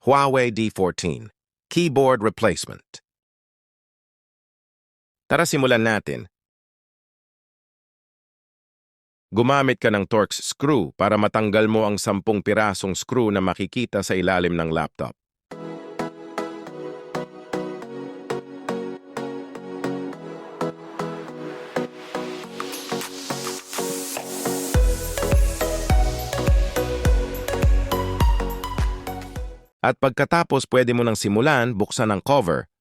Huawei D14 Keyboard Replacement. Tara simulan natin. Gumamit ka ng Torx screw para matanggal mo ang 10 pirasong screw na makikita sa ilalim ng laptop. At pagkatapos pwede mo nang simulan buksan ang cover.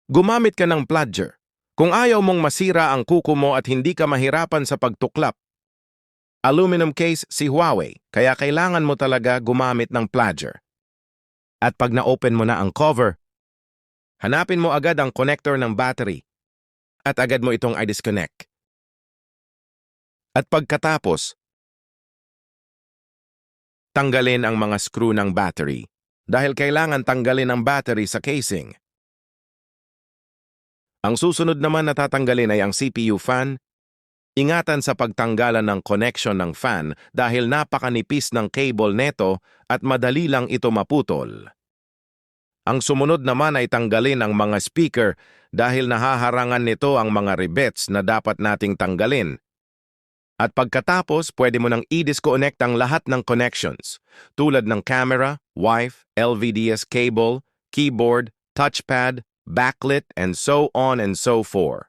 Gumamit ka ng plunger kung ayaw mong masira ang kuko mo at hindi ka mahirapan sa pagtuklap. Aluminum case si Huawei, kaya kailangan mo talaga gumamit ng plunger. At pag na-open mo na ang cover, hanapin mo agad ang connector ng battery at agad mo itong i-disconnect. At pagkatapos, tanggalin ang mga screw ng battery dahil kailangan tanggalin ang battery sa casing. Ang susunod naman na tatanggalin ay ang CPU fan. Ingatan sa pagtanggalan ng connection ng fan dahil napakanipis ng cable neto at madali lang ito maputol. Ang sumunod naman ay tanggalin ang mga speaker dahil nahaharangan nito ang mga rivets na dapat nating tanggalin. At pagkatapos, pwede mo nang i-disconnect ang lahat ng connections tulad ng camera, wifi, LVDS cable, keyboard, touchpad, backlit, and so on and so forth.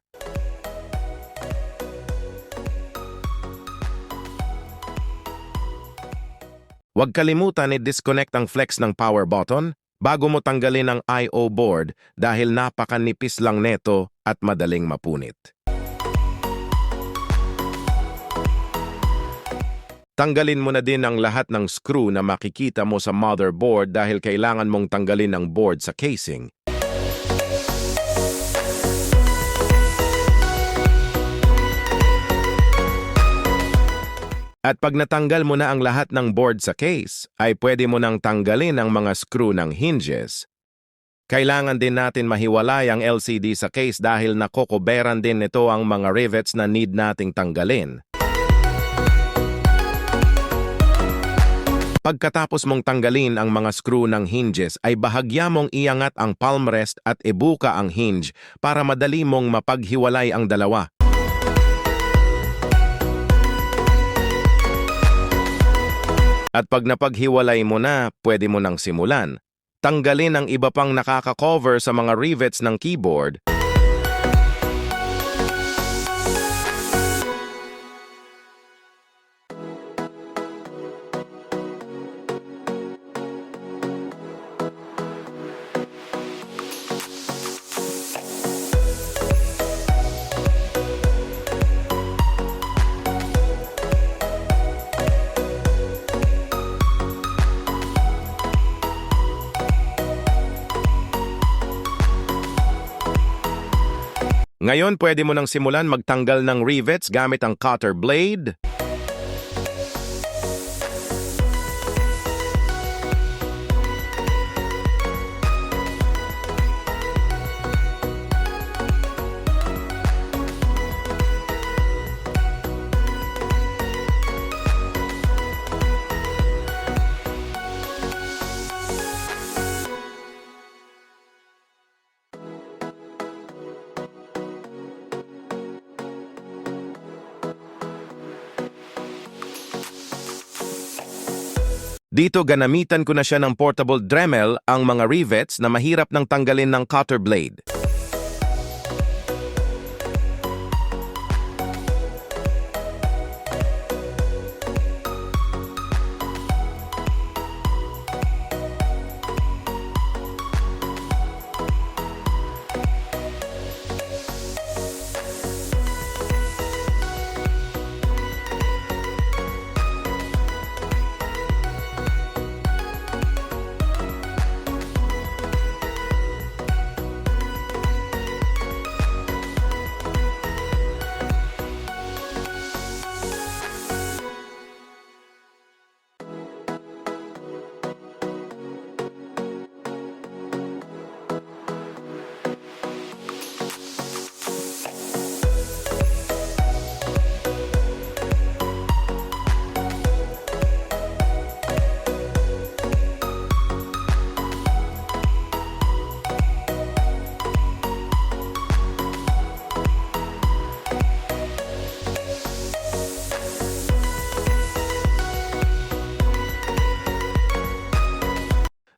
Huwag kalimutan i-disconnect ang flex ng power button bago mo tanggalin ang I/O board dahil napakanipis lang neto at madaling mapunit. Tanggalin mo na din ang lahat ng screw na makikita mo sa motherboard dahil kailangan mong tanggalin ang board sa casing. At pag natanggal mo na ang lahat ng board sa case, ay pwede mo nang tanggalin ang mga screw ng hinges. Kailangan din natin mahiwalay ang LCD sa case dahil nakokoberan din nito ang mga rivets na need nating tanggalin. Pagkatapos mong tanggalin ang mga screw ng hinges, ay bahagya mong iangat ang palm rest at ibuka ang hinge para madali mong mapaghiwalay ang dalawa. At pag napaghiwalay mo na, pwede mo nang simulan. Tanggalin ang iba pang nakaka-cover sa mga rivets ng keyboard. Ngayon, pwede mo nang simulan magtanggal ng rivets gamit ang cutter blade. Dito ganamitan ko na siya ng portable Dremel ang mga rivets na mahirap nang tanggalin ng cutter blade.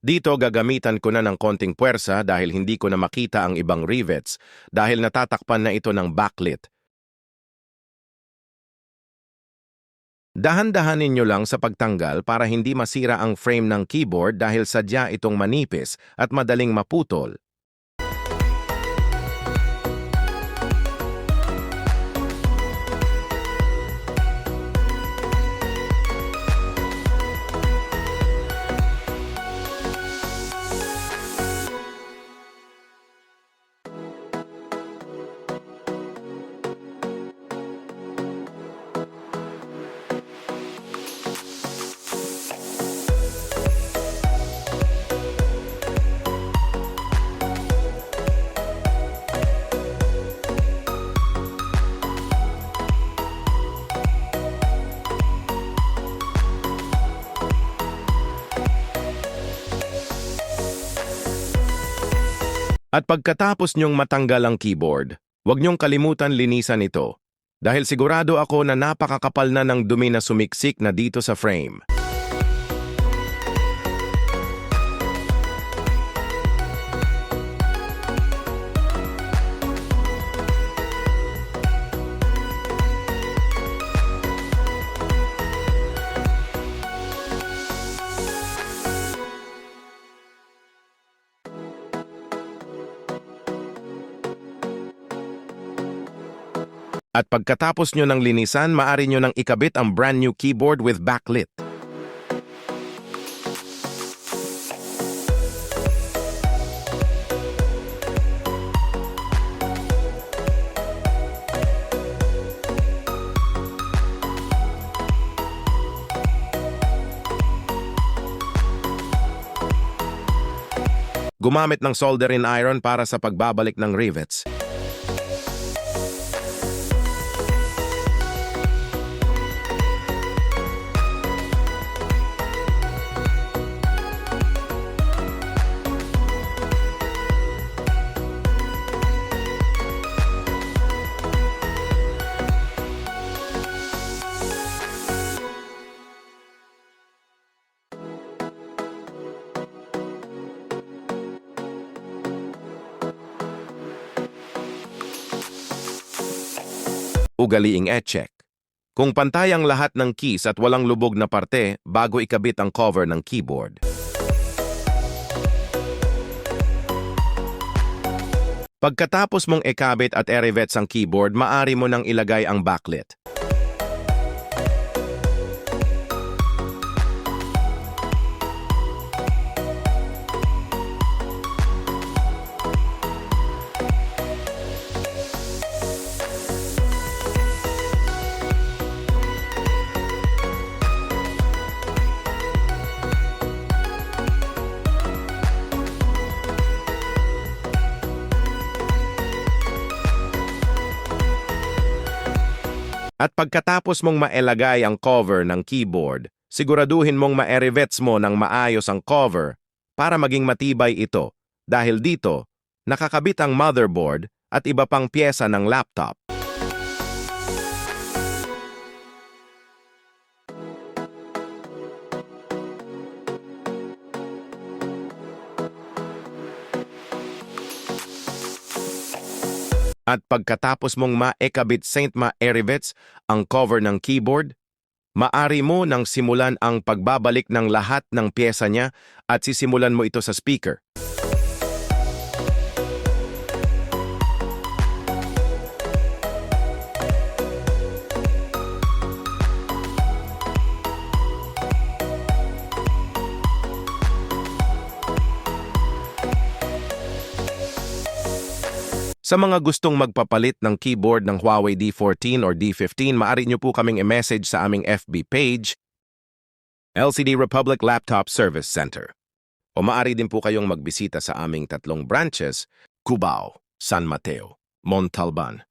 Dito gagamitan ko na ng konting puwersa dahil hindi ko na makita ang ibang rivets dahil natatakpan na ito ng backlit. Dahan-dahanin nyo lang sa pagtanggal para hindi masira ang frame ng keyboard dahil sadya itong manipis at madaling maputol. At pagkatapos nyong matanggal ang keyboard, huwag nyong kalimutan linisan ito dahil sigurado ako na napakakapal na ng dumi na sumiksik na dito sa frame. At pagkatapos nyo ng linisan, maaari nyo nang ikabit ang brand new keyboard with backlit. Gumamit ng soldering iron para sa pagbabalik ng rivets. Ugaliing e-check. Kung pantay ang lahat ng keys at walang lubog na parte bago ikabit ang cover ng keyboard. Pagkatapos mong ikabit at i-rivets ang keyboard, maaari mo nang ilagay ang backlit. At pagkatapos mong mailagay ang cover ng keyboard, siguraduhin mong ma-rivets mo ng maayos ang cover para maging matibay ito dahil dito nakakabit ang motherboard at iba pang pyesa ng laptop. At pagkatapos mong maikabit Saint ma-rivets ang cover ng keyboard, maari mo nang simulan ang pagbabalik ng lahat ng pyesa niya at sisimulan mo ito sa speaker. Sa mga gustong magpapalit ng keyboard ng Huawei D14 or D15, maaari nyo po kaming i-message sa aming FB page, LCD Republic Laptop Service Center. O maaari din po kayong magbisita sa aming 3 branches, Cubao, San Mateo, Montalban.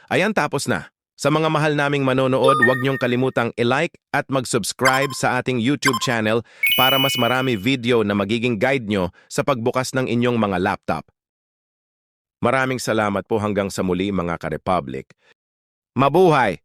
Ayan, tapos na. Sa mga mahal naming manonood, huwag niyong kalimutang i-like at mag-subscribe sa ating YouTube channel para mas marami video na magiging guide nyo sa pagbukas ng inyong mga laptop. Maraming salamat po hanggang sa muli mga ka-Republic. Mabuhay!